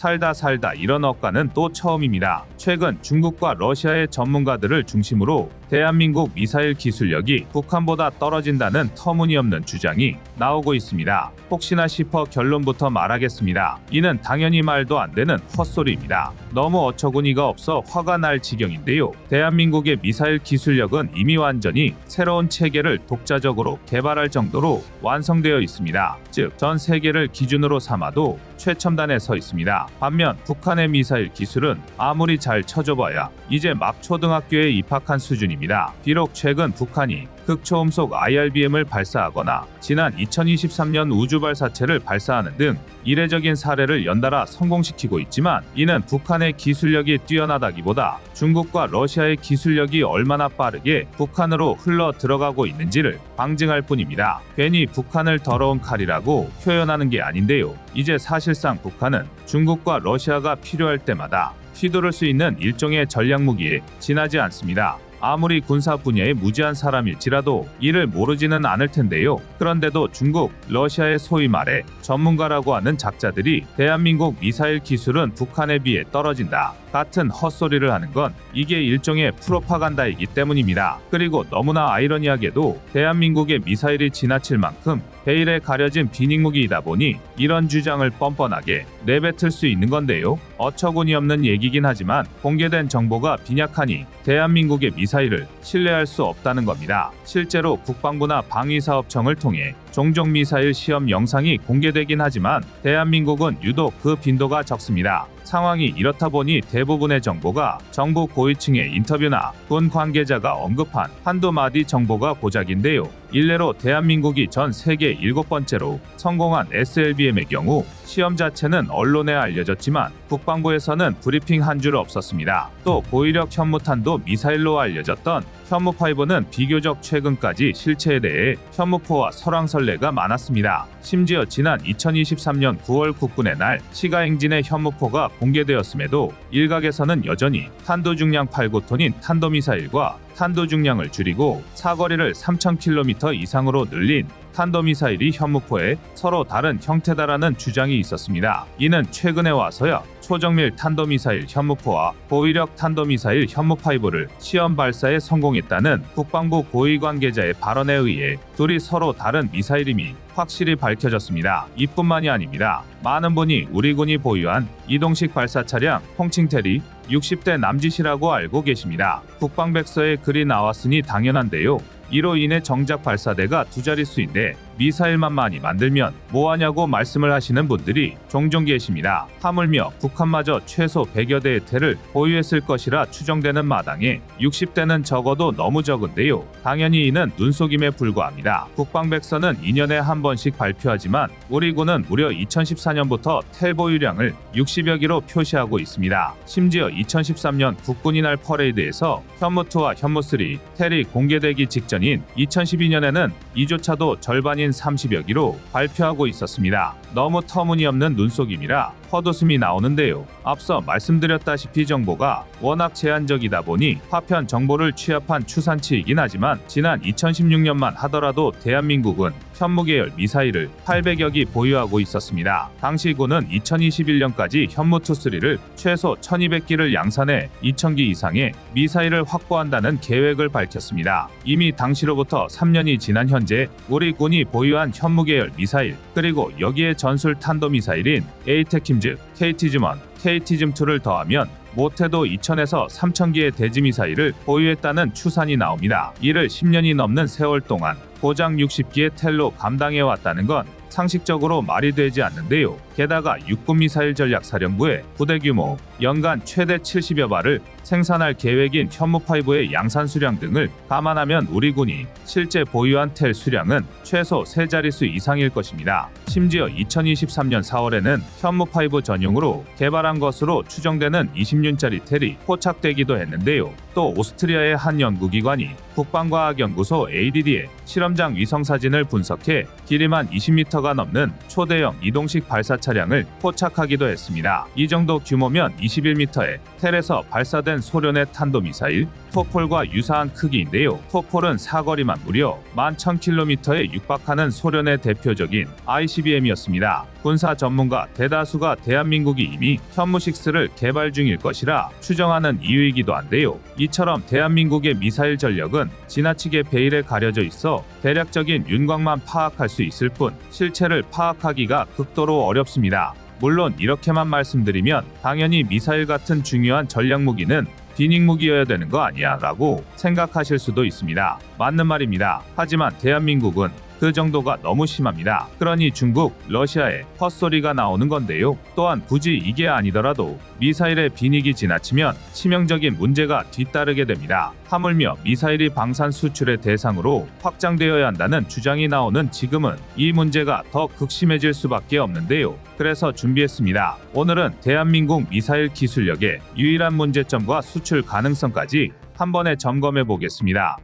살다 이런 억가는 또 처음입니다. 최근 중국과 러시아의 전문가들을 중심으로 대한민국 미사일 기술력이 북한보다 떨어진다는 터무니없는 주장이 나오고 있습니다. 혹시나 싶어 결론부터 말하겠습니다. 이는 당연히 말도 안 되는 헛소리입니다. 너무 어처구니가 없어 화가 날 지경인데요. 대한민국의 미사일 기술력은 이미 완전히 새로운 체계를 독자적으로 개발할 정도로 완성되어 있습니다. 즉, 전 세계를 기준으로 삼아도 최첨단에 서 있습니다. 반면 북한의 미사일 기술은 아무리 잘 쳐줘봐야 이제 막 초등학교에 입학한 수준입니다. 비록 최근 북한이 극초음속 IRBM을 발사하거나 지난 2023년 우주 발사체를 발사하는 등 이례적인 사례를 연달아 성공시키고 있지만, 이는 북한의 기술력이 뛰어나다기보다 중국과 러시아의 기술력이 얼마나 빠르게 북한으로 흘러 들어가고 있는지를 방증할 뿐입니다. 괜히 북한을 더러운 칼이라고 표현하는 게 아닌데요. 이제 사실상 북한은 중국과 러시아가 필요할 때마다 휘두를 수 있는 일종의 전략무기에 지나지 않습니다. 아무리 군사 분야의 무지한 사람일지라도 이를 모르지는 않을 텐데요. 그런데도 중국, 러시아의 소위 말해 전문가라고 하는 작자들이 대한민국 미사일 기술은 북한에 비해 떨어진다 같은 헛소리를 하는 건 이게 일종의 프로파간다이기 때문입니다. 그리고 너무나 아이러니하게도 대한민국의 미사일이 지나칠 만큼 베일에 가려진 비닉무기이다 보니 이런 주장을 뻔뻔하게 내뱉을 수 있는 건데요. 어처구니 없는 얘기긴 하지만 공개된 정보가 빈약하니 대한민국의 미사일을 신뢰할 수 없다는 겁니다. 실제로 국방부나 방위사업청을 통해 종종 미사일 시험 영상이 공개되긴 하지만 대한민국은 유독 그 빈도가 적습니다. 상황이 이렇다 보니 대부분의 정보가 정부 고위층의 인터뷰나 군 관계자가 언급한 한두 마디 정보가 고작인데요. 일례로 대한민국이 전 세계 7번째로 성공한 SLBM의 경우 시험 자체는 언론에 알려졌지만 국방부에서는 브리핑 한 줄 없었습니다. 또 고위력 현무탄도 미사일로 알려졌던 현무5는 비교적 최근까지 실체에 대해 현무4와 설왕설래가 많았습니다. 심지어 지난 2023년 9월 국군의 날 시가행진의 현무4가 공개되었음에도 일각에서는 여전히 탄도 중량 8구톤인 탄도미사일과 탄도 중량을 줄이고 사거리를 3,000km 이상으로 늘린 탄도미사일이 현무4의 서로 다른 형태다라는 주장이 있었습니다. 이는 최근에 와서야 초정밀 탄도미사일 현무4와 고위력 탄도미사일 현무5를 시험 발사에 성공했다는 국방부 고위 관계자의 발언에 의해 둘이 서로 다른 미사일임이 확실히 밝혀졌습니다. 이뿐만이 아닙니다. 많은 분이 우리 군이 보유한 이동식 발사 차량 홍칭테리 60대 남짓이라고 알고 계십니다. 국방백서에 글이 나왔으니 당연한데요. 이로 인해 정작 발사대가 두 자릿수인데 미사일만 많이 만들면 뭐하냐고 말씀을 하시는 분들이 종종 계십니다. 하물며 북한마저 최소 100여 대의 태를 보유했을 것이라 추정되는 마당에 60대는 적어도 너무 적은데요. 당연히 이는 눈속임에 불과합니다. 국방백서는 2년에 한 번씩 발표하지만 우리 군은 무려 2014년부터 텔 보유량을 60여 기로 표시하고 있습니다. 심지어 2013년 국군이 날 퍼레이드에서 현무2와 현무3 텔이 공개되기 직전인 2012년에는 이조차도 절반인 30여 기로 발표하고 있었습니다. 너무 터무니없는 눈속임이라 헛웃음이 나오는데요. 앞서 말씀드렸다시피 정보가 워낙 제한적이다 보니 파편 정보를 취합한 추산치이긴 하지만 지난 2016년만 하더라도 대한민국은 현무계열 미사일을 800여 기 보유하고 있었습니다. 당시 군은 2021년까지 현무2-3를 최소 1200기를 양산해 2000기 이상의 미사일을 확보한다는 계획을 밝혔습니다. 이미 당시로부터 3년이 지난 현재 우리 군이 보유한 현무계열 미사일, 그리고 여기에 전술 탄도미사일인 에이테킴즈, KT즘-1, KT즘-2를 더하면 못해도 2000에서 3000기의 대지미사일을 보유했다는 추산이 나옵니다. 이를 10년이 넘는 세월 동안 고작 60기의 텔로 감당해왔다는 건 상식적으로 말이 되지 않는데요. 게다가 육군미사일전략사령부의 부대 규모, 연간 최대 70여 발을 생산할 계획인 현무5의 양산 수량 등을 감안하면 우리 군이 실제 보유한 텔 수량은 최소 3자릿수 이상일 것입니다. 심지어 2023년 4월에는 현무5 전용으로 개발한 것으로 추정되는 20륜짜리 텔이 포착되기도 했는데요. 또 오스트리아의 한 연구기관이 국방과학연구소 ADD의 실험장 위성사진을 분석해 길이만 20m가 넘는 초대형 이동식 발사 차량을 포착하기도 했습니다. 이 정도 규모면 21m의 텔에서 발사된 소련의 탄도미사일 토폴과 유사한 크기인데요. 토폴은 사거리만 무려 11,000km에 육박하는 소련의 대표적인 ICBM이었습니다. 군사 전문가 대다수가 대한민국이 이미 현무6를 개발 중일 것이라 추정하는 이유이기도 한데요. 이처럼 대한민국의 미사일 전력은 지나치게 베일에 가려져 있어 대략적인 윤곽만 파악할 수 있을 뿐 실체를 파악하기가 극도로 어렵습니다. 물론 이렇게만 말씀드리면 당연히 미사일 같은 중요한 전략무기는 비닉무기여야 되는 거 아니야 라고 생각하실 수도 있습니다. 맞는 말입니다. 하지만 대한민국은 그 정도가 너무 심합니다. 그러니 중국, 러시아의 헛소리가 나오는 건데요. 또한 굳이 이게 아니더라도 미사일의 비닉이 지나치면 치명적인 문제가 뒤따르게 됩니다. 하물며 미사일이 방산 수출의 대상으로 확장되어야 한다는 주장이 나오는 지금은 이 문제가 더 극심해질 수밖에 없는데요. 그래서 준비했습니다. 오늘은 대한민국 미사일 기술력의 유일한 문제점과 수출 가능성까지 한 번에 점검해 보겠습니다.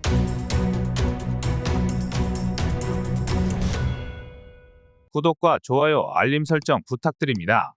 구독과 좋아요, 알림 설정 부탁드립니다.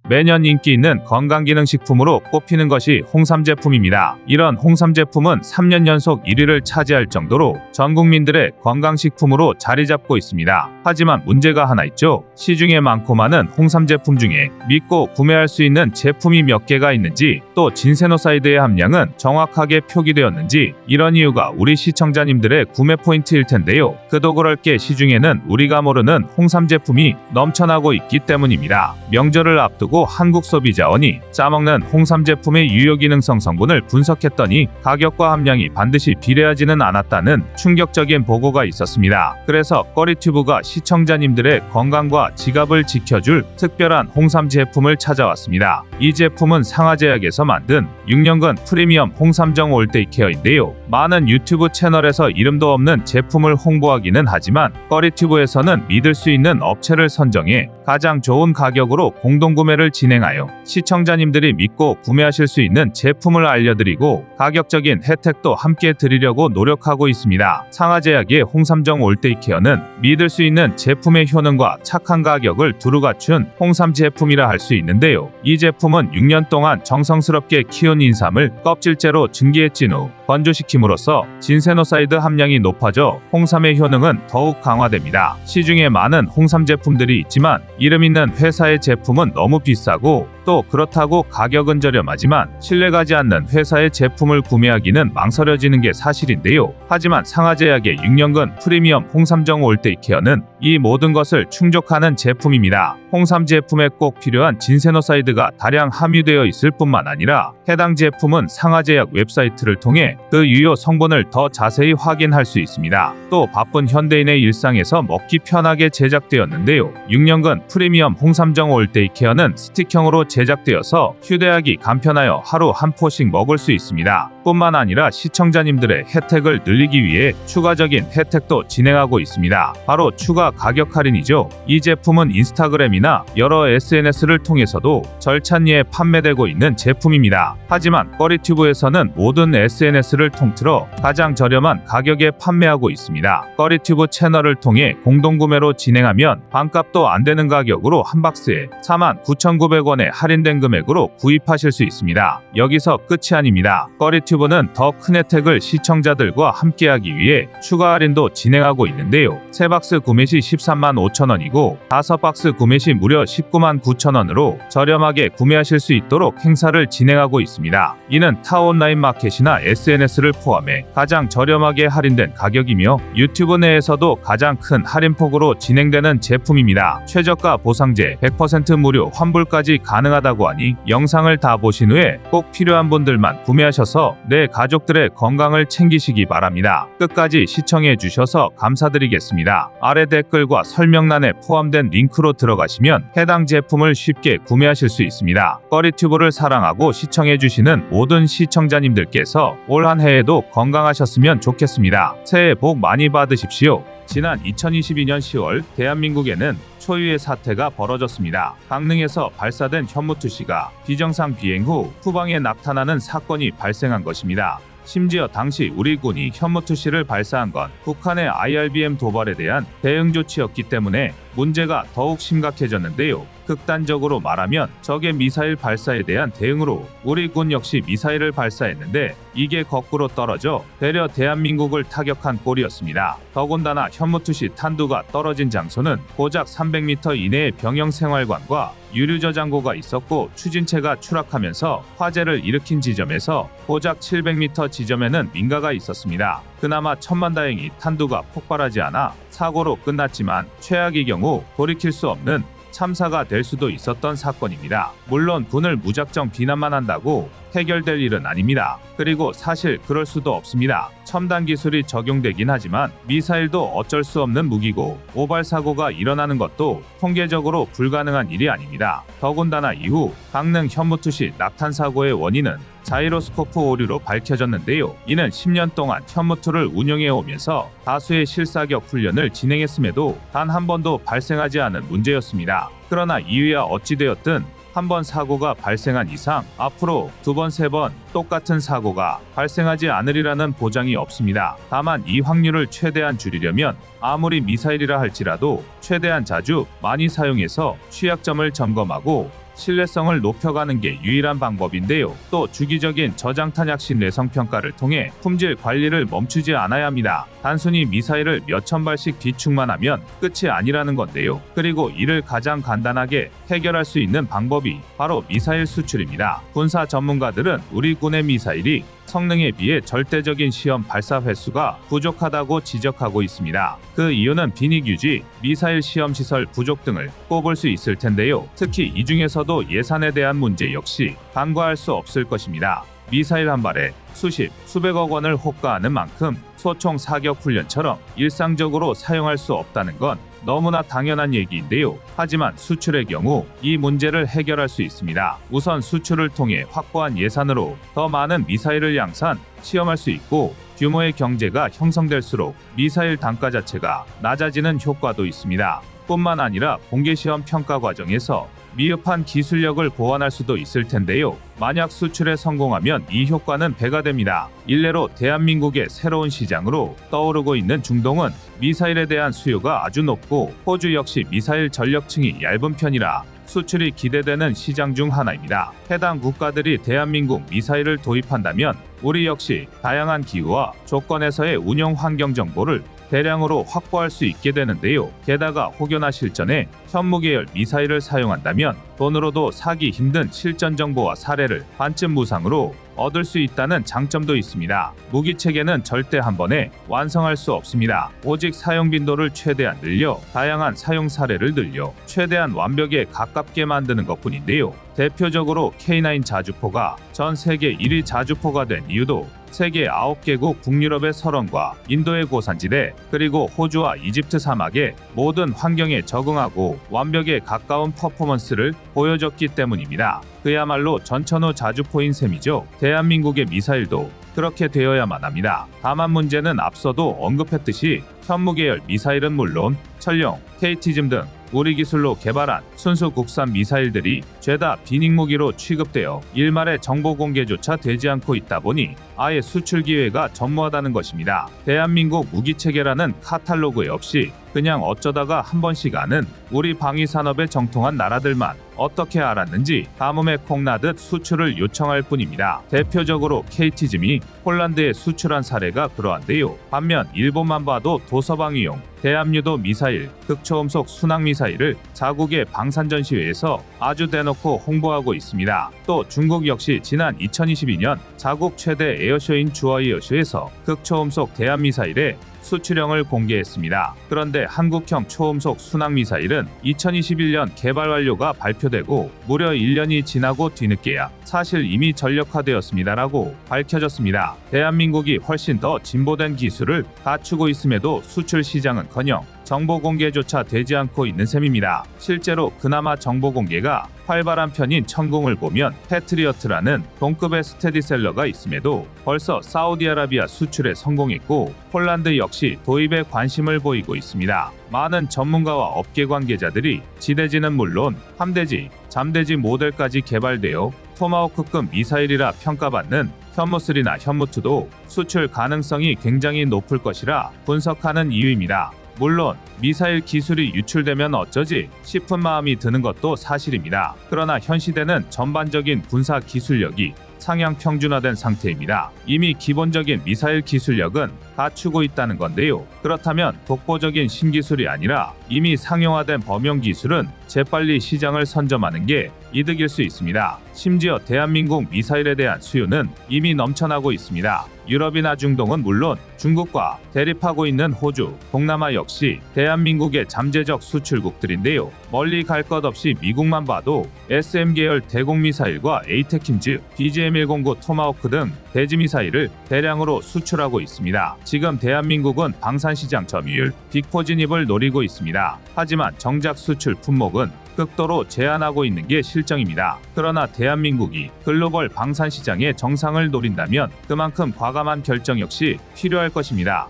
매년 인기 있는 건강기능식품으로 꼽히는 것이 홍삼 제품입니다. 이런 홍삼 제품은 3년 연속 1위를 차지할 정도로 전 국민들의 건강식품으로 자리 잡고 있습니다. 하지만 문제가 하나 있죠. 시중에 많고 많은 홍삼 제품 중에 믿고 구매할 수 있는 제품이 몇 개가 있는지, 또 진세노사이드의 함량은 정확하게 표기되었는지, 이런 이유가 우리 시청자님들의 구매 포인트일 텐데요. 그도 그럴 게 시중에는 우리가 모르는 홍삼 제품이 넘쳐나고 있기 때문입니다. 명절을 앞두고 한국 소비자원이 짜먹는 홍삼 제품의 유효기능성 성분을 분석했더니 가격과 함량이 반드시 비례하지는 않았다는 충격적인 보고가 있었습니다. 그래서 꺼리튜브가 시청자님들의 건강과 지갑을 지켜줄 특별한 홍삼 제품을 찾아왔습니다. 이 제품은 상하제약에서 만든 6년근 프리미엄 홍삼정 올데이 케어인데요. 많은 유튜브 채널에서 이름도 없는 제품을 홍보하기는 하지만 꺼리튜브에서는 믿을 수 있는 업체를 선정해 가장 좋은 가격으로 공동구매를 진행하여 시청자님들이 믿고 구매하실 수 있는 제품을 알려드리고 가격적인 혜택도 함께 드리려고 노력하고 있습니다. 상하제약의 홍삼정 올데이 케어는 믿을 수 있는 제품의 효능과 착한 가격을 두루 갖춘 홍삼 제품이라 할 수 있는데요. 이 제품은 6년 동안 정성스럽게 키운 인삼을 껍질째로 증기해찐 후 건조시킴으로써 진세노사이드 함량이 높아져 홍삼의 효능은 더욱 강화됩니다. 시중에 많은 홍삼 제품들이 있지만 이름 있는 회사의 제품은 너무 비싸고 또 그렇다고 가격은 저렴하지만 신뢰가지 않는 회사의 제품을 구매하기는 망설여지는 게 사실인데요. 하지만 상하제약의 6년근 프리미엄 홍삼정 올데이 케어는 이 모든 것을 충족하는 제품입니다. 홍삼 제품에 꼭 필요한 진세노사이드가 다량 함유되어 있을 뿐만 아니라 해당 제품은 상하제약 웹사이트를 통해 그 유효 성분을 더 자세히 확인할 수 있습니다. 또 바쁜 현대인의 일상에서 먹기 편하게 제작되었는데요. 6년근 프리미엄 홍삼정 올데이 케어는 스틱형으로 제작되어서 휴대하기 간편하여 하루 한 포씩 먹을 수 있습니다. 뿐만 아니라 시청자님들의 혜택을 늘리기 위해 추가적인 혜택도 진행하고 있습니다. 바로 추가 가격 할인이죠. 이 제품은 인스타그램이나 여러 SNS를 통해서도 절찬리에 판매되고 있는 제품입니다. 하지만 꺼리튜브에서는 모든 SNS를 통틀어 가장 저렴한 가격에 판매하고 있습니다. 꺼리튜브 채널을 통해 공동구매로 진행하면 반값도 안 되는 가격으로 한 박스에 49,900원에 할인된 금액으로 구입하실 수 있습니다. 여기서 끝이 아닙니다. 꺼리튜브는 더 큰 혜택을 시청자들과 함께하기 위해 추가 할인도 진행하고 있는데요. 3박스 구매 시 135,000원이고 5박스 구매 시 무려 199,900원으로 저렴하게 구매하실 수 있도록 행사를 진행하고 있습니다. 이는 타 온라인 마켓이나 SNS를 포함해 가장 저렴하게 할인된 가격이며 유튜브 내에서도 가장 큰 할인폭으로 진행되는 제품입니다. 최저가 보상제 100% 무료 환불까지 가능하다고 하니 영상을 다 보신 후에 꼭 필요한 분들만 구매하셔서 내 가족들의 건강을 챙기시기 바랍니다. 끝까지 시청해 주셔서 감사드리겠습니다. 아래 댓글과 설명란에 포함된 링크로 들어가시면 해당 제품을 쉽게 구매하실 수 있습니다. 꺼리튜브를 사랑하고 시청해 주시는 모든 시청자님들께서 올 한 해에도 건강하셨으면 좋겠습니다. 새해 복 많이 받으십시오. 지난 2022년 10월 대한민국에는 초유의 사태가 벌어졌습니다. 강릉에서 발사된 현무2C가 비정상 비행 후 후방에 낙탄하는 사건이 발생한 것입니다. 심지어 당시 우리 군이 현무2C를 발사한 건 북한의 IRBM 도발에 대한 대응 조치였기 때문에 문제가 더욱 심각해졌는데요. 극단적으로 말하면 적의 미사일 발사에 대한 대응으로 우리 군 역시 미사일을 발사했는데 이게 거꾸로 떨어져 되려 대한민국을 타격한 꼴이었습니다. 더군다나 현무투시 탄두가 떨어진 장소는 고작 300m 이내의 병영생활관과 유류저장고가 있었고 추진체가 추락하면서 화재를 일으킨 지점에서 고작 700m 지점에는 민가가 있었습니다. 그나마 천만다행히 탄두가 폭발하지 않아 사고로 끝났지만 최악의 경우 돌이킬 수 없는 참사가 될 수도 있었던 사건입니다. 물론 군을 무작정 비난만 한다고 해결될 일은 아닙니다. 그리고 사실 그럴 수도 없습니다. 첨단 기술이 적용되긴 하지만 미사일도 어쩔 수 없는 무기고 오발 사고가 일어나는 것도 통계적으로 불가능한 일이 아닙니다. 더군다나 이후 강릉 현무투시 낙탄 사고의 원인은 자이로스코프 오류로 밝혀졌는데요. 이는 10년 동안 현무투를 운영해 오면서 다수의 실사격 훈련을 진행했음에도 단 한 번도 발생하지 않은 문제였습니다. 그러나 이유야 어찌되었든 한 번 사고가 발생한 이상 앞으로 두 번, 세 번 똑같은 사고가 발생하지 않으리라는 보장이 없습니다. 다만 이 확률을 최대한 줄이려면 아무리 미사일이라 할지라도 최대한 자주 많이 사용해서 취약점을 점검하고 신뢰성을 높여가는 게 유일한 방법인데요. 또 주기적인 저장탄약 신뢰성 평가를 통해 품질 관리를 멈추지 않아야 합니다. 단순히 미사일을 몇천 발씩 비축만 하면 끝이 아니라는 건데요. 그리고 이를 가장 간단하게 해결할 수 있는 방법이 바로 미사일 수출입니다. 군사 전문가들은 우리 군의 미사일이 성능에 비해 절대적인 시험 발사 횟수가 부족하다고 지적하고 있습니다. 그 이유는 비닉 유지, 미사일 시험 시설 부족 등을 꼽을 수 있을 텐데요. 특히 이 중에서도 예산에 대한 문제 역시 간과할 수 없을 것입니다. 미사일 한 발에 수십, 수백억 원을 호가하는 만큼 소총 사격 훈련처럼 일상적으로 사용할 수 없다는 건 너무나 당연한 얘기인데요. 하지만 수출의 경우 이 문제를 해결할 수 있습니다. 우선 수출을 통해 확보한 예산으로 더 많은 미사일을 양산, 시험할 수 있고 규모의 경제가 형성될수록 미사일 단가 자체가 낮아지는 효과도 있습니다. 뿐만 아니라 공개시험 평가 과정에서 미흡한 기술력을 보완할 수도 있을 텐데요. 만약 수출에 성공하면 이 효과는 배가 됩니다. 일례로 대한민국의 새로운 시장으로 떠오르고 있는 중동은 미사일에 대한 수요가 아주 높고 호주 역시 미사일 전력층이 얇은 편이라 수출이 기대되는 시장 중 하나입니다. 해당 국가들이 대한민국 미사일을 도입한다면 우리 역시 다양한 기후와 조건에서의 운영 환경 정보를 대량으로 확보할 수 있게 되는데요. 게다가 혹여나 실전에 현무계열 미사일을 사용한다면 돈으로도 사기 힘든 실전 정보와 사례를 반쯤 무상으로 얻을 수 있다는 장점도 있습니다. 무기 체계는 절대 한 번에 완성할 수 없습니다. 오직 사용 빈도를 최대한 늘려 다양한 사용 사례를 늘려 최대한 완벽에 가깝게 만드는 것뿐인데요. 대표적으로 K9 자주포가 전 세계 1위 자주포가 된 이유도 세계 9개국 북유럽의 설원과 인도의 고산지대 그리고 호주와 이집트 사막의 모든 환경에 적응하고 완벽에 가까운 퍼포먼스를 보여줬기 때문입니다. 그야말로 전천후 자주포인 셈이죠. 대한민국의 미사일도 그렇게 되어야만 합니다. 다만 문제는 앞서도 언급했듯이 현무계열 미사일은 물론 천령, KT즘 등 우리 기술로 개발한 순수 국산 미사일들이 죄다 비닉 무기로 취급되어 일말의 정보 공개조차 되지 않고 있다 보니 아예 수출 기회가 전무하다는 것입니다. 대한민국 무기체계라는 카탈로그에 없이 그냥 어쩌다가 한 번씩 아는 우리 방위산업에 정통한 나라들만 어떻게 알았는지 가뭄에 콩나듯 수출을 요청할 뿐입니다. 대표적으로 KT즘이 폴란드에 수출한 사례가 그러한데요. 반면 일본만 봐도 도서방위용 대함유도 미사일, 극초음속 순항미사일을 자국의 방산전시회에서 아주 대놓고 홍보하고 있습니다. 또 중국 역시 지난 2022년 자국 최대 에어쇼인 주어에어쇼에서 극초음속 대함미사일의 수출형을 공개했습니다. 그런데 한국형 초음속 순항미사일은 2021년 개발 완료가 발표되고 무려 1년이 지나고 뒤늦게야 사실 이미 전력화되었습니다라고 밝혀졌습니다. 대한민국이 훨씬 더 진보된 기술을 갖추고 있음에도 수출 시장은커녕 정보 공개조차 되지 않고 있는 셈입니다. 실제로 그나마 정보 공개가 활발한 편인 천궁을 보면 패트리어트라는 동급의 스테디셀러가 있음에도 벌써 사우디아라비아 수출에 성공했고 폴란드 역시 도입에 관심을 보이고 있습니다. 많은 전문가와 업계 관계자들이 지대지는 물론 함대지, 잠대지 모델까지 개발되어 토마호크급 미사일이라 평가받는 현무3나 현무2도 수출 가능성이 굉장히 높을 것이라 분석하는 이유입니다. 물론 미사일 기술이 유출되면 어쩌지 싶은 마음이 드는 것도 사실입니다. 그러나 현 시대는 전반적인 군사 기술력이 상향 평준화된 상태입니다. 이미 기본적인 미사일 기술력은 갖추고 있다는 건데요. 그렇다면 독보적인 신기술이 아니라 이미 상용화된 범용 기술은 재빨리 시장을 선점하는 게 이득일 수 있습니다. 심지어 대한민국 미사일에 대한 수요는 이미 넘쳐나고 있습니다. 유럽이나 중동은 물론 중국과 대립하고 있는 호주, 동남아 역시 대한민국의 잠재적 수출국들인데요. 멀리 갈 것 없이 미국만 봐도 SM 계열 대공 미사일과 에이테킴즈, BGM-109 토마호크 등 대지 미사일을 대량으로 수출하고 있습니다. 지금 대한민국은 방산시장 점유율 빅4 진입을 노리고 있습니다. 하지만 정작 수출 품목은 극도로 제한하고 있는 게 실정입니다. 그러나 대한민국이 글로벌 방산시장의 정상을 노린다면 그만큼 과감한 결정 역시 필요할 것입니다.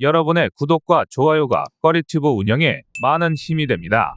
여러분의 구독과 좋아요가 꺼리튜브 운영에 많은 힘이 됩니다.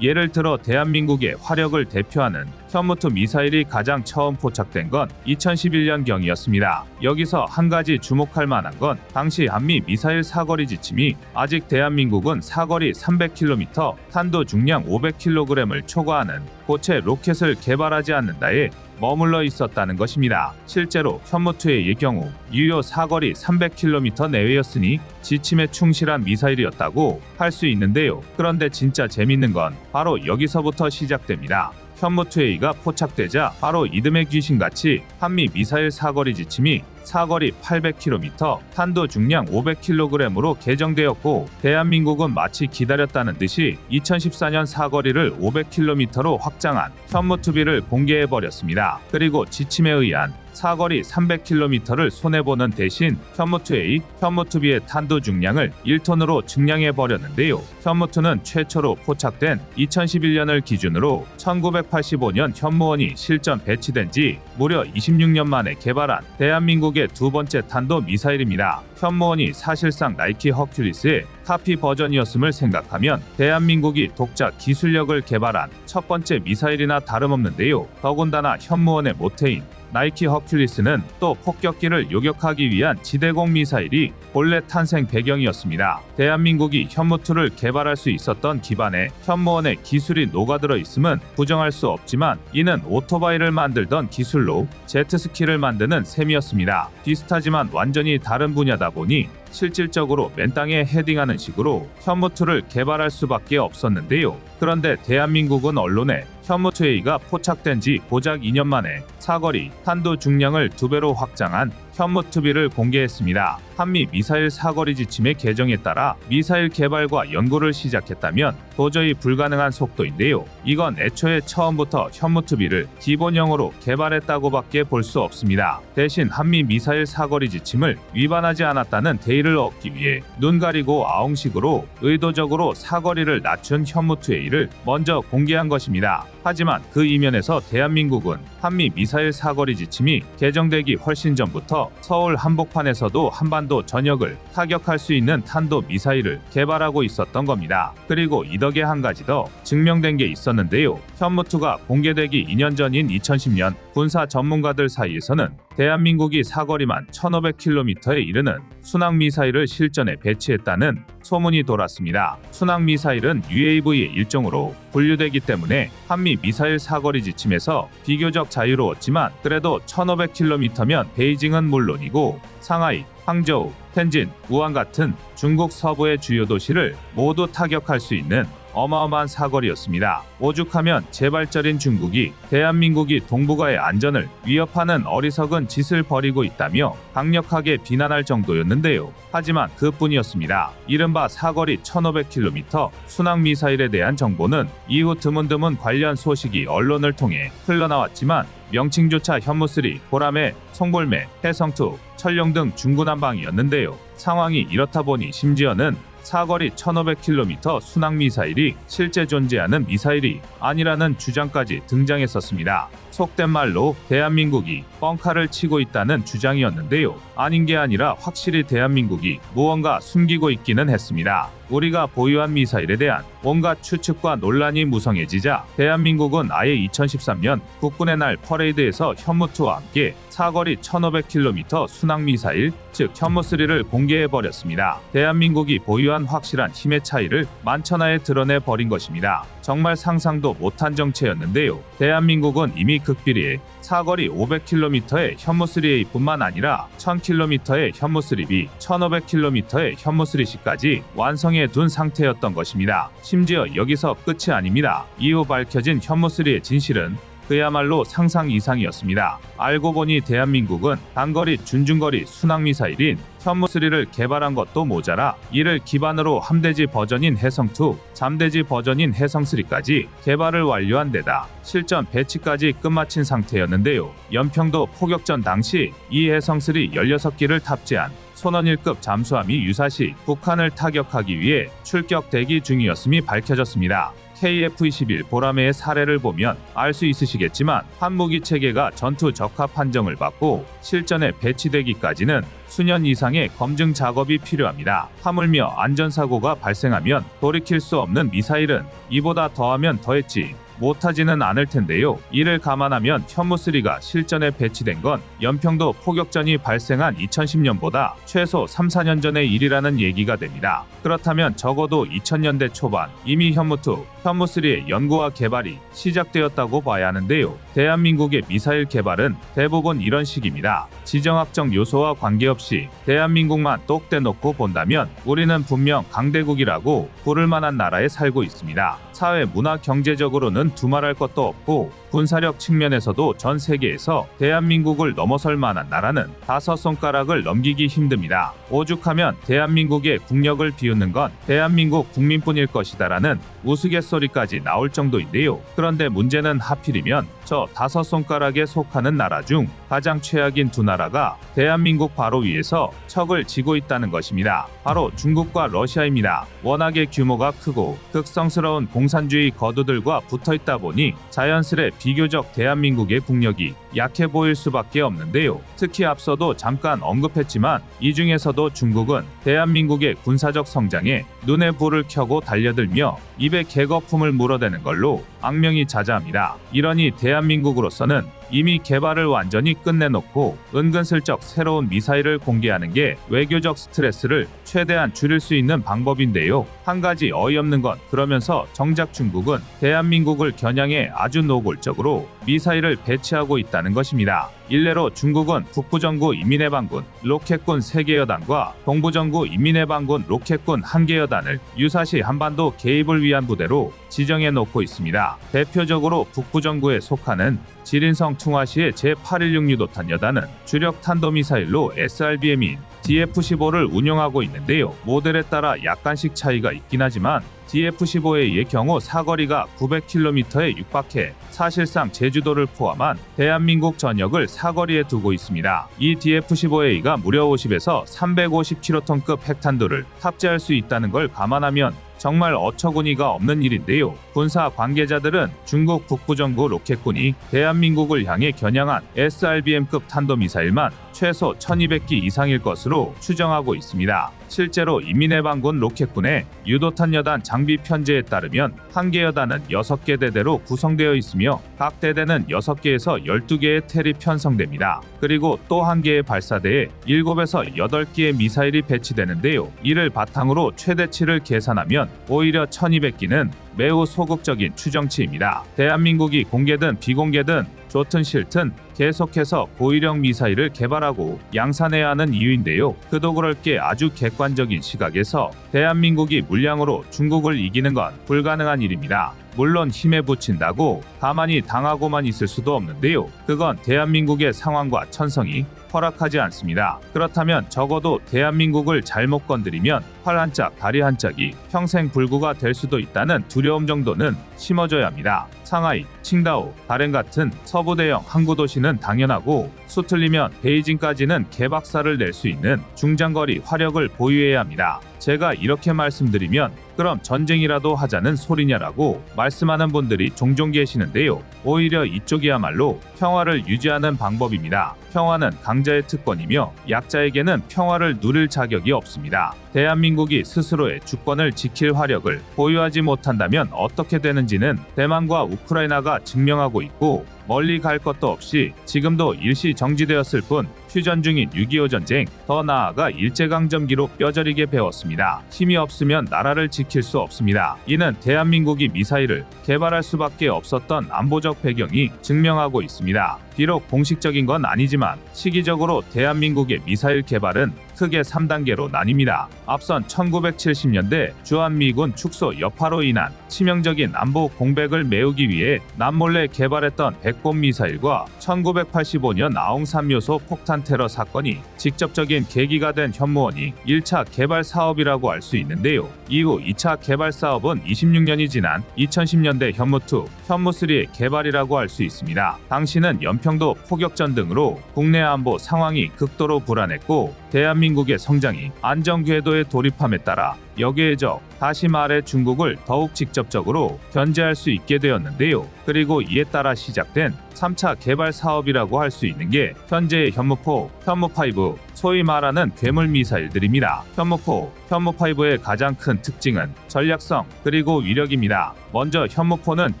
예를 들어 대한민국의 화력을 대표하는 현무투 미사일이 가장 처음 포착된 건 2011년경이었습니다. 여기서 한 가지 주목할 만한 건 당시 한미 미사일 사거리 지침이 아직 대한민국은 사거리 300km, 탄도 중량 500kg을 초과하는 고체 로켓을 개발하지 않는다에 머물러 있었다는 것입니다. 실제로 현무투의 경우 유효 사거리 300km 내외였으니 지침에 충실한 미사일이었다고 할 수 있는데요. 그런데 진짜 재밌는 건 바로 여기서부터 시작됩니다. 현무투A가 포착되자 바로 이듬해 귀신같이 한미 미사일 사거리 지침이 사거리 800km, 탄도 중량 500kg으로 개정되었고 대한민국은 마치 기다렸다는 듯이 2014년 사거리를 500km로 확장한 현무투비를 공개해버렸습니다. 그리고 지침에 의한 사거리 300km를 손해보는 대신 현무투A, 현무투비의 탄도 중량을 1톤으로 증량해버렸는데요. 현무투는 최초로 포착된 2011년을 기준으로 1985년 현무원이 실전 배치된 지 무려 26년 만에 개발한 대한민국의 두 번째 탄도 미사일입니다. 현무원이 사실상 나이키 허큘리스의 카피 버전이었음을 생각하면 대한민국이 독자 기술력을 개발한 첫 번째 미사일이나 다름없는데요. 더군다나 현무원의 모태인 나이키 허큘리스는 또 폭격기를 요격하기 위한 지대공 미사일이 본래 탄생 배경이었습니다. 대한민국이 현무투를 개발할 수 있었던 기반에 현무원의 기술이 녹아들어 있음은 부정할 수 없지만 이는 오토바이를 만들던 기술로 제트스키를 만드는 셈이었습니다. 비슷하지만 완전히 다른 분야다 보니 실질적으로 맨 땅에 헤딩하는 식으로 현무투를 개발할 수밖에 없었는데요. 그런데 대한민국은 언론에 현무투A가 포착된 지 고작 2년 만에 사거리, 탄도 중량을 2배로 확장한 현무투비를 공개했습니다. 한미 미사일 사거리 지침의 개정에 따라 미사일 개발과 연구를 시작했다면 도저히 불가능한 속도인데요. 이건 애초에 처음부터 현무투비를 기본형으로 개발했다고밖에 볼 수 없습니다. 대신 한미 미사일 사거리 지침을 위반하지 않았다는 대의를 얻기 위해 눈 가리고 아웅식으로 의도적으로 사거리를 낮춘 현무투A를 먼저 공개한 것입니다. 하지만 그 이면에서 대한민국은 한미 미사일 사거리 지침이 개정되기 훨씬 전부터 서울 한복판에서도 한반도 전역을 타격할 수 있는 탄도 미사일을 개발하고 있었던 겁니다. 그리고 이 덕에 한 가지 더 증명된 게 있었는데요. 현무투가 공개되기 2년 전인 2010년 군사 전문가들 사이에서는 대한민국이 사거리만 1500km에 이르는 순항미사일을 실전에 배치했다는 소문이 돌았습니다. 순항미사일은 UAV의 일종으로 분류되기 때문에 한미 미사일 사거리 지침에서 비교적 자유로웠지만 그래도 1500km면 베이징은 물론이고 상하이, 항저우, 텐진, 우한 같은 중국 서부의 주요 도시를 모두 타격할 수 있는 어마어마한 사거리였습니다. 오죽하면 재발절인 중국이 대한민국이 동북아의 안전을 위협하는 어리석은 짓을 벌이고 있다며 강력하게 비난할 정도였는데요. 하지만 그뿐이었습니다. 이른바 사거리 1500km 순항미사일에 대한 정보는 이후 드문드문 관련 소식이 언론을 통해 흘러나왔지만 명칭조차 현무3, 보라매, 송골매, 해성2, 철룡 등 중구난방이었는데요. 상황이 이렇다 보니 심지어는 사거리 1500km 순항미사일이 실제 존재하는 미사일이 아니라는 주장까지 등장했었습니다. 속된 말로 대한민국이 뻥카를 치고 있다는 주장이었는데요. 아닌 게 아니라 확실히 대한민국이 무언가 숨기고 있기는 했습니다. 우리가 보유한 미사일에 대한 온갖 추측과 논란이 무성해지자 대한민국은 아예 2013년 국군의 날 퍼레이드에서 현무2와 함께 사거리 1500km 순항미사일, 즉 현무3를 공개해버렸습니다. 대한민국이 보유한 확실한 힘의 차이를 만천하에 드러내버린 것입니다. 정말 상상도 못한 정체였는데요. 대한민국은 이미 극비리에 사거리 500km의 현무3A뿐만 아니라 1000km의 현무3B, 1500km의 현무3C까지 완성해 둔 상태였던 것입니다. 심지어 여기서 끝이 아닙니다. 이후 밝혀진 현무3의 진실은 그야말로 상상 이상이었습니다. 알고 보니 대한민국은 단거리 준중거리 순항미사일인 현무3를 개발한 것도 모자라 이를 기반으로 함대지 버전인 해성2, 잠대지 버전인 해성3까지 개발을 완료한 데다 실전 배치까지 끝마친 상태였는데요. 연평도 포격전 당시 이 해성3 16기를 탑재한 손원 1급 잠수함이 유사시 북한을 타격하기 위해 출격 대기 중이었음이 밝혀졌습니다. KF-21 보라매의 사례를 보면 알 수 있으시겠지만 한무기 체계가 전투 적합 판정을 받고 실전에 배치되기까지는 수년 이상의 검증 작업이 필요합니다. 하물며 안전사고가 발생하면 돌이킬 수 없는 미사일은 이보다 더하면 더했지 못하지는 않을 텐데요. 이를 감안하면 현무3가 실전에 배치된 건 연평도 포격전이 발생한 2010년보다 최소 3, 4년 전의 일이라는 얘기가 됩니다. 그렇다면 적어도 2000년대 초반 이미 현무2, 현무3의 연구와 개발이 시작되었다고 봐야 하는데요. 대한민국의 미사일 개발은 대부분 이런 식입니다. 지정학적 요소와 관계없이 대한민국만 똑 떼놓고 본다면 우리는 분명 강대국이라고 부를 만한 나라에 살고 있습니다. 사회, 문화, 경제적으로는 두말할 것도 없고 군사력 측면에서도 전 세계에서 대한민국을 넘어설 만한 나라는 5손가락을 넘기기 힘듭니다. 오죽하면 대한민국의 국력을 비웃는 건 대한민국 국민뿐일 것이다라는 우스갯소리까지 나올 정도인데요. 그런데 문제는 하필이면 저 5손가락에 속하는 나라 중 가장 최악인 두 나라가 대한민국 바로 위에서 척을 지고 있다는 것입니다. 바로 중국과 러시아입니다. 워낙에 규모가 크고 극성스러운 공산주의 거두들과 붙어있다 보니 자연스레 비교적 대한민국의 국력이 약해 보일 수밖에 없는데요. 특히 앞서도 잠깐 언급했지만 이 중에서도 중국은 대한민국의 군사적 성장에 눈에 불을 켜고 달려들며 입에 개거품을 물어대는 걸로 악명이 자자합니다. 이러니 대한민국으로서는 이미 개발을 완전히 끝내놓고 은근슬쩍 새로운 미사일을 공개하는 게 외교적 스트레스를 최대한 줄일 수 있는 방법인데요. 한 가지 어이없는 건 그러면서 정작 중국은 대한민국을 겨냥해 아주 노골적으로 미사일을 배치하고 있다는 것입니다. 일례로 중국은 북부정구 인민해방군 로켓군 3개 여단과 동부정구 인민해방군 로켓군 1개 여단을 유사시 한반도 개입을 위한 부대로 지정해 놓고 있습니다. 대표적으로 북부정구에 속하는 지린성 퉁화시의 제816 유도탄 여단은 주력 탄도미사일로 SRBM인 DF-15를 운용하고 있는데요. 모델에 따라 약간씩 차이가 있긴 하지만 DF-15A의 경우 사거리가 900km에 육박해 사실상 제주도를 포함한 대한민국 전역을 사거리에 두고 있습니다. 이 DF-15A가 무려 50에서 350kg급 핵탄두를 탑재할 수 있다는 걸 감안하면 정말 어처구니가 없는 일인데요. 군사 관계자들은 중국 북부정구 로켓군이 대한민국을 향해 겨냥한 SRBM급 탄도미사일만 최소 1200기 이상일 것으로 추정하고 있습니다. 실제로 인민해방군 로켓군의 유도탄 여단 장비 편제에 따르면 한 개 여단은 6개 대대로 구성되어 있으며 각 대대는 6개에서 12개의 텔이 편성됩니다. 그리고 또 한 개의 발사대에 7에서 8기의 미사일이 배치되는데요. 이를 바탕으로 최대치를 계산하면 오히려 1200기는 매우 소극적인 추정치입니다. 대한민국이 공개든 비공개든 좋든 싫든 계속해서 고위력 미사일을 개발하고 양산해야 하는 이유인데요. 그도 그럴 게 아주 객관적인 시각에서 대한민국이 물량으로 중국을 이기는 건 불가능한 일입니다. 물론 힘에 부친다고 가만히 당하고만 있을 수도 없는데요. 그건 대한민국의 상황과 천성이 허락하지 않습니다. 그렇다면 적어도 대한민국을 잘못 건드리면 팔 한짝 다리 한짝이 평생 불구가 될 수도 있다는 두려움 정도는 심어줘야 합니다. 상하이, 칭다오, 다롄 같은 서부 대형 항구 도시는 당연하고 수틀리면 베이징까지는 개박살을 낼 수 있는 중장거리 화력을 보유해야 합니다. 제가 이렇게 말씀드리면 그럼 전쟁이라도 하자는 소리냐라고 말씀하는 분들이 종종 계시는데요. 오히려 이쪽이야말로 평화를 유지하는 방법입니다. 평화는 강자의 특권이며 약자에게는 평화를 누릴 자격이 없습니다. 대한민국이 스스로의 주권을 지킬 화력을 보유하지 못한다면 어떻게 되는지는 대만과 우크라이나가 증명하고 있고 멀리 갈 것도 없이 지금도 일시 정지되었을 뿐 휴전 중인 6.25 전쟁, 더 나아가 일제강점기로 뼈저리게 배웠습니다. 힘이 없으면 나라를 지킬 수 없습니다. 이는 대한민국이 미사일을 개발할 수밖에 없었던 안보적 배경이 증명하고 있습니다. 비록 공식적인 건 아니지만 시기적으로 대한민국의 미사일 개발은 크게 3단계로 나뉩니다. 앞선 1970년대 주한미군 축소 여파로 인한 치명적인 안보 공백을 메우기 위해 남몰래 개발했던 백곰 미사일과 1985년 아웅산 묘소 폭탄 테러 사건이 직접적인 계기가 된 현무원이 1차 개발 사업이라고 할 수 있는데요. 이후 2차 개발 사업은 26년이 지난 2010년대 현무2, 현무3의 개발이라고 할 수 있습니다. 당시는 연평도 포격전 등으로 국내 안보 상황이 극도로 불안했고 대한민국의 성장이 안정궤도에 돌입함에 따라 여기에 다시 말해 중국을 더욱 직접적으로 견제할 수 있게 되었는데요. 그리고 이에 따라 시작된 3차 개발 사업이라고 할 수 있는 게 현재의 현무4, 현무5, 소위 말하는 괴물 미사일들입니다. 현무4, 현무5의 가장 큰 특징은 전략성 그리고 위력입니다. 먼저 현무4는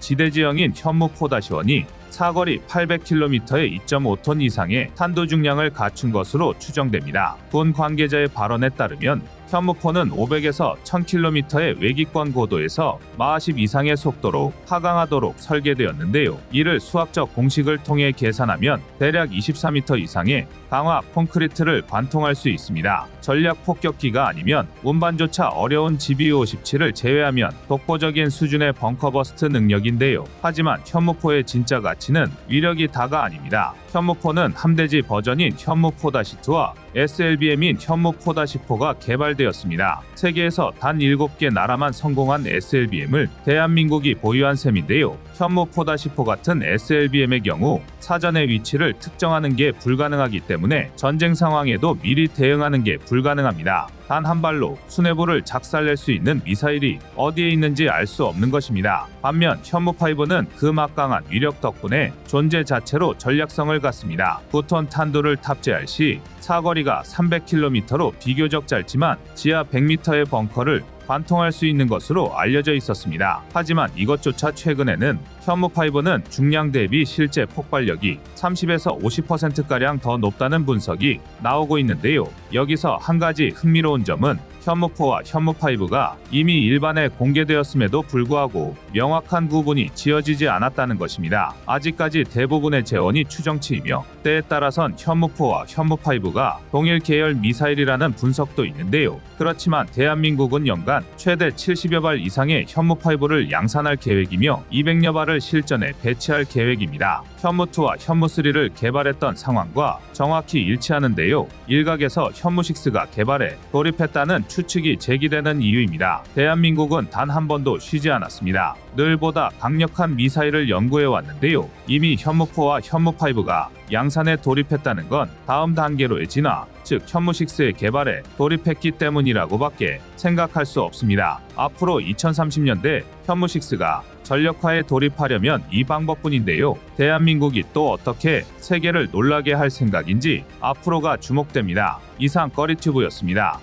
지대지형인 현무4-1이 사거리 800km에 2.5톤 이상의 탄도 중량을 갖춘 것으로 추정됩니다. 군 관계자의 발언에 따르면 현무4는 500에서 1000km의 외기권 고도에서 마하십 이상의 속도로 하강하도록 설계되었는데요. 이를 수학적 공식을 통해 계산하면 대략 24m 이상의 강화 콘크리트를 관통할 수 있습니다. 전략 폭격기가 아니면 운반조차 어려운 GBU-57을 제외하면 독보적인 수준의 벙커버스트 능력인데요. 하지만 현무4의 진짜 가치는 위력이 다가 아닙니다. 현무4는 함대지 버전인 현무4-2와 SLBM인 현무4-4가 개발되었습니다. 세계에서 단 7개 나라만 성공한 SLBM을 대한민국이 보유한 셈인데요. 현무4-4 같은 SLBM의 경우 사전의 위치를 특정하는 게 불가능하기 때문에 전쟁 상황에도 미리 대응하는 게 불가능합니다. 단 한 발로 수뇌부를 작살낼 수 있는 미사일이 어디에 있는지 알 수 없는 것입니다. 반면 현무5는 그 막강한 위력 덕분에 존재 자체로 전략성을 갖습니다. 9톤 탄두를 탑재할 시 사거리가 300km로 비교적 짧지만 지하 100m의 벙커를 관통할 수 있는 것으로 알려져 있었습니다. 하지만 이것조차 최근에는 현무5는 중량 대비 실제 폭발력이 30에서 50%가량 더 높다는 분석이 나오고 있는데요. 여기서 한 가지 흥미로운 점은 현무4와 현무5가 이미 일반에 공개되었음에도 불구하고 명확한 구분이 지어지지 않았다는 것입니다. 아직까지 대부분의 재원이 추정치이며 때에 따라선 현무4와 현무5가 동일 계열 미사일이라는 분석도 있는데요. 그렇지만 대한민국은 연간 최대 70여 발 이상의 현무5를 양산할 계획이며 200여 발을 실전에 배치할 계획입니다. 현무2와 현무3를 개발했던 상황과 정확히 일치하는데요. 일각에서 현무6가 개발해 돌입했다는 추측이 제기되는 이유입니다. 대한민국은 단 한 번도 쉬지 않았습니다. 늘보다 강력한 미사일을 연구해 왔는데요. 이미 현무4와 현무5가 양산에 돌입했다는 건 다음 단계로의 진화, 즉 현무6의 개발에 돌입했기 때문이라고밖에 생각할 수 없습니다. 앞으로 2030년대 현무6가 전력화에 돌입하려면 이 방법뿐인데요. 대한민국이 또 어떻게 세계를 놀라게 할 생각인지 앞으로가 주목됩니다. 이상 꺼리튜브였습니다.